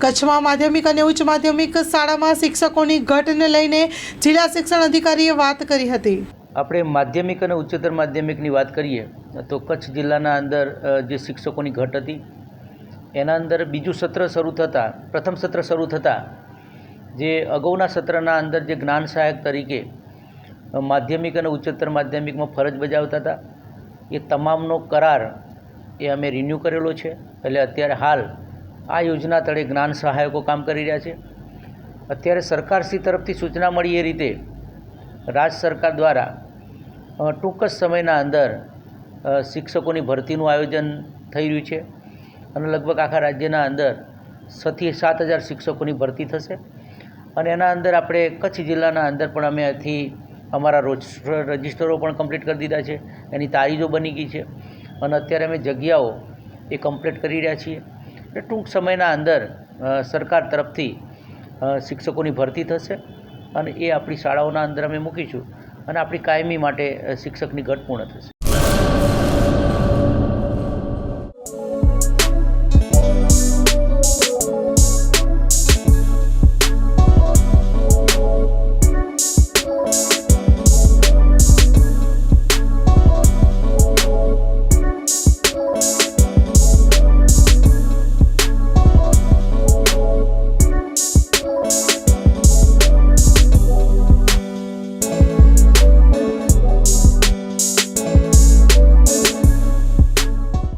કચ્છમાં માધ્યમિક અને ઉચ્ચ માધ્યમિક શાળામાં શિક્ષકોની ઘટને લઈને જિલ્લા શિક્ષણ અધિકારીએ વાત કરી હતી। આપણે માધ્યમિક અને ઉચ્ચતર માધ્યમિકની વાત કરીએ તો કચ્છ જિલ્લાના અંદર જે શિક્ષકોની ઘટ હતી એના અંદર બીજું સત્ર શરૂ થતાં પ્રથમ સત્ર શરૂ થતાં જે અગાઉના સત્રના અંદર જે જ્ઞાન સહાયક તરીકે માધ્યમિક અને ઉચ્ચતર માધ્યમિકમાં ફરજ બજાવતા હતા એ તમામનો કરાર એ અમે રિન્યૂ કરેલો છે। એટલે અત્યારે હાલ આ યોજના તળે જ્ઞાન સહાયકો કામ કરી રહ્યા છે। અત્યારે સરકારશ્રી તરફથી સૂચના મળી એ રીતે રાજ્ય સરકાર દ્વારા ટૂંક જ સમયના અંદર શિક્ષકોની ભરતીનું આયોજન થઈ રહ્યું છે અને લગભગ આખા રાજ્યના અંદર 6 થી 7 હજાર શિક્ષકોની ભરતી થશે અને એના અંદર આપણે કચ્છ જિલ્લાના અંદર પણ અમે અહીંથી અમારા રજિસ્ટરો પણ કમ્પ્લીટ કરી દીધા છે, એની તારીખો બની ગઈ છે અને અત્યારે અમે જગ્યાઓ એ કમ્પ્લીટ કરી રહ્યા છીએ। એટલે ટૂંક સમયના અંદર સરકાર તરફથી શિક્ષકોની ભરતી થશે અને એ આપણી શાળાઓના અંદર અમે મૂકીશું અને આપણી કાયમી માટે શિક્ષકની ઘટ પૂર્ણ થશે।